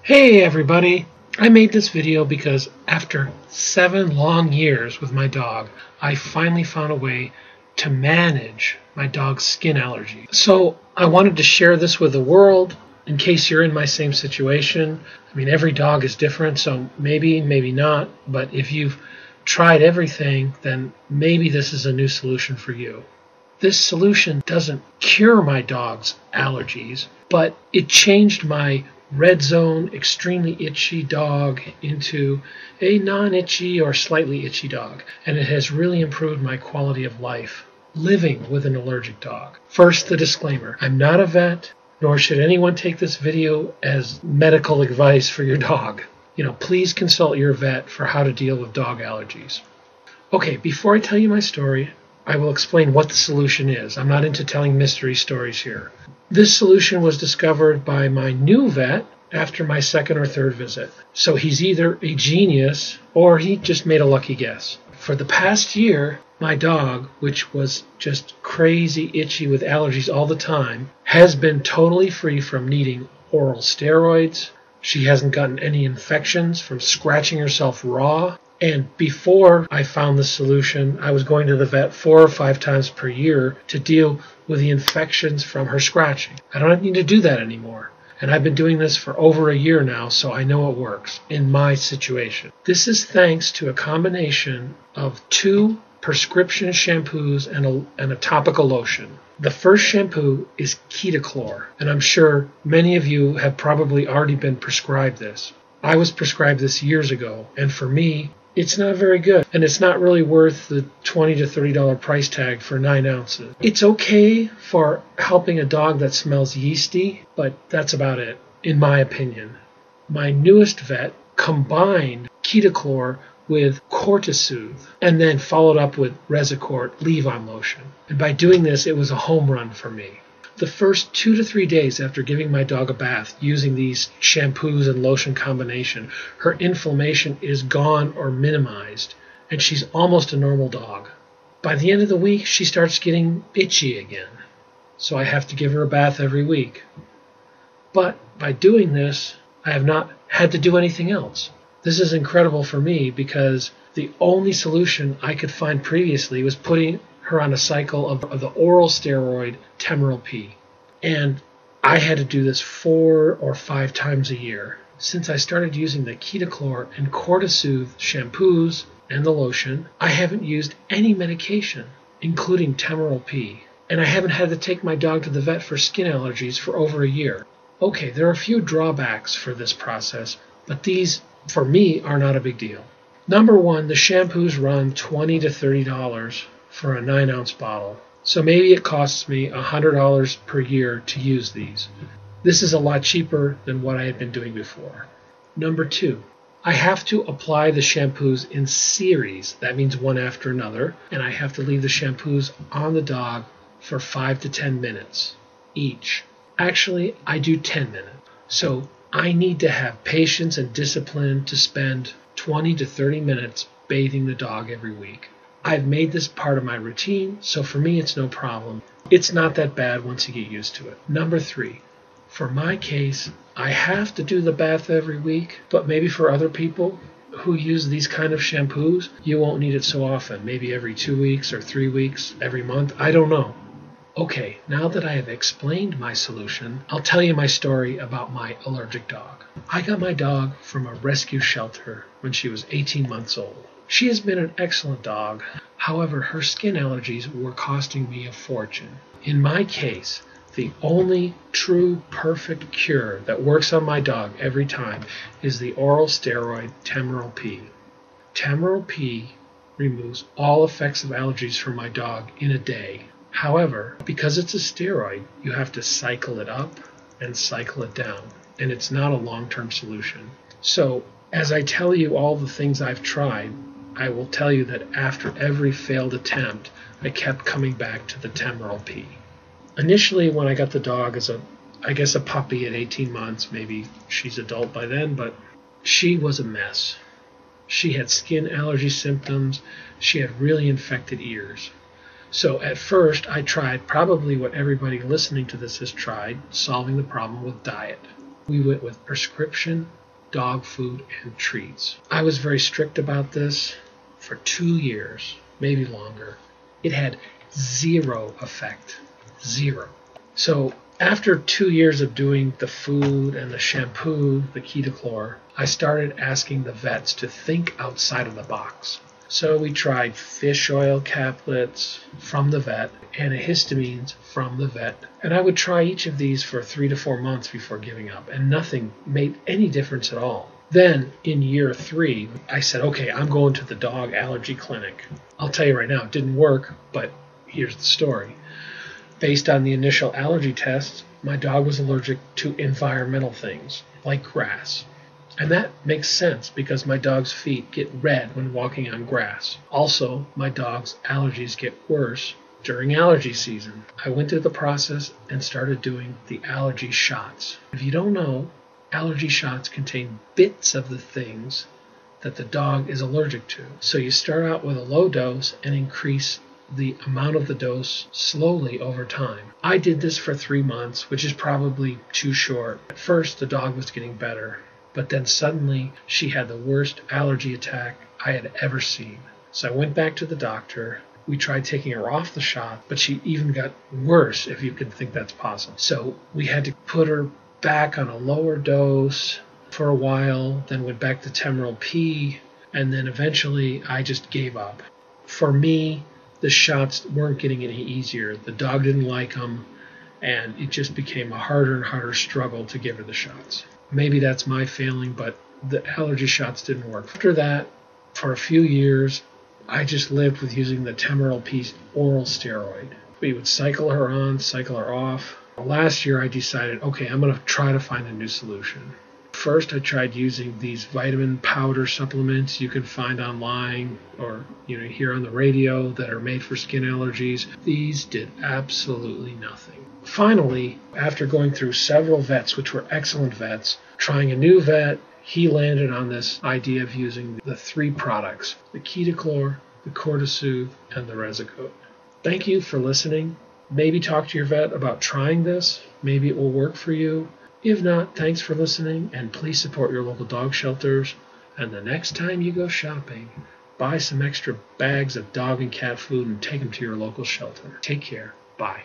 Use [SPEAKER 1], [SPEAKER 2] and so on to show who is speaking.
[SPEAKER 1] Hey everybody! I made this video because after 7 long years with my dog, I finally found a way to manage my dog's skin allergy. So I wanted to share this with the world in case you're in my same situation. I mean, every dog is different, so maybe not, but if you've tried everything, then maybe this is a new solution for you. This solution doesn't cure my dog's allergies, but it changed my red zone, extremely itchy dog into a non-itchy or slightly itchy dog. And it has really improved my quality of life living with an allergic dog. First, the disclaimer. I'm not a vet, nor should anyone take this video as medical advice for your dog. Please consult your vet for how to deal with dog allergies. Okay, before I tell you my story, I will explain what the solution is. I'm not into telling mystery stories here. This solution was discovered by my new vet after my second or third visit. So he's either a genius or he just made a lucky guess. For the past year, my dog, which was just crazy itchy with allergies all the time, has been totally free from needing oral steroids. She hasn't gotten any infections from scratching herself raw. And before I found the solution, I was going to the vet 4 or 5 times per year to deal with the infections from her scratching. I don't need to do that anymore. And I've been doing this for over a year now, so I know it works in my situation. This is thanks to a combination of 2 prescription shampoos and a topical lotion. The first shampoo is Ketochlor, and I'm sure many of you have probably already been prescribed this. I was prescribed this years ago, and for me, it's not very good, and it's not really worth the $20 to $30 price tag for 9 ounces. It's okay for helping a dog that smells yeasty, but that's about it, in my opinion. My newest vet combined Ketochlor with Cortisoothe, and then followed up with Resicort leave-on lotion. And by doing this, it was a home run for me. The first 2 to 3 days after giving my dog a bath using these shampoos and lotion combination, her inflammation is gone or minimized, and she's almost a normal dog. By the end of the week, she starts getting itchy again, so I have to give her a bath every week. But by doing this, I have not had to do anything else. This is incredible for me because the only solution I could find previously was putting her on a cycle of the oral steroid Temerol P. And I had to do this 4 or 5 times a year. Since I started using the Ketochlor and Cortisoothe shampoos and the lotion, I haven't used any medication, including Temerol P. And I haven't had to take my dog to the vet for skin allergies for over a year. Okay, there are a few drawbacks for this process, but these, for me, are not a big deal. Number 1, the shampoos run $20 to $30 for a 9-ounce bottle. So maybe it costs me $100 per year to use these. This is a lot cheaper than what I had been doing before. Number 2, I have to apply the shampoos in series. That means one after another. And I have to leave the shampoos on the dog for 5 to 10 minutes each. Actually, I do 10 minutes. So I need to have patience and discipline to spend 20 to 30 minutes bathing the dog every week. I've made this part of my routine, so for me it's no problem. It's not that bad once you get used to it. Number 3, for my case, I have to do the bath every week, but maybe for other people who use these kind of shampoos, you won't need it so often. Maybe every 2 weeks or 3 weeks, every month, I don't know. Okay, now that I have explained my solution, I'll tell you my story about my allergic dog. I got my dog from a rescue shelter when she was 18 months old. She has been an excellent dog. However, her skin allergies were costing me a fortune. In my case, the only true perfect cure that works on my dog every time is the oral steroid Temerol P. Temerol P removes all effects of allergies from my dog in a day. However, because it's a steroid, you have to cycle it up and cycle it down, and it's not a long-term solution. So, as I tell you all the things I've tried, I will tell you that after every failed attempt, I kept coming back to the Temerol P. Initially, when I got the dog as a puppy at 18 months, maybe she's adult by then, but she was a mess. She had skin allergy symptoms. She had really infected ears. So at first, I tried probably what everybody listening to this has tried, solving the problem with diet. We went with prescription dog food and treats. I was very strict about this for 2 years, maybe longer. It had zero effect. Zero. So after 2 years of doing the food and the shampoo, the Ketochlor, I started asking the vets to think outside of the box. So we tried fish oil caplets from the vet, antihistamines from the vet, and I would try each of these for 3 to 4 months before giving up, and nothing made any difference at all. Then in year 3, I said, okay, I'm going to the dog allergy clinic. I'll tell you right now, it didn't work, but here's the story. Based on the initial allergy tests, my dog was allergic to environmental things like grass. And that makes sense because my dog's feet get red when walking on grass. Also, my dog's allergies get worse during allergy season. I went through the process and started doing the allergy shots. If you don't know, allergy shots contain bits of the things that the dog is allergic to. So you start out with a low dose and increase the amount of the dose slowly over time. I did this for 3 months, which is probably too short. At first, the dog was getting better, but then suddenly she had the worst allergy attack I had ever seen. So I went back to the doctor. We tried taking her off the shot, but she even got worse, if you can think that's possible. So we had to put her back on a lower dose for a while, then went back to Temerol P, and then eventually I just gave up. For me, the shots weren't getting any easier. The dog didn't like them, and it just became a harder and harder struggle to give her the shots. Maybe that's my failing, but the allergy shots didn't work. After that, for a few years, I just lived with using the Temerol P oral steroid. We would cycle her on, cycle her off. Last year, I decided, okay, I'm going to try to find a new solution. First, I tried using these vitamin powder supplements you can find online or hear on the radio that are made for skin allergies. These did absolutely nothing. Finally, after going through several vets, which were excellent vets, trying a new vet, he landed on this idea of using the 3 products, the Ketochlor, the Cortisooth, and the Resicote. Thank you for listening. Maybe talk to your vet about trying this. Maybe it will work for you. If not, thanks for listening, and please support your local dog shelters. And the next time you go shopping, buy some extra bags of dog and cat food and take them to your local shelter. Take care. Bye.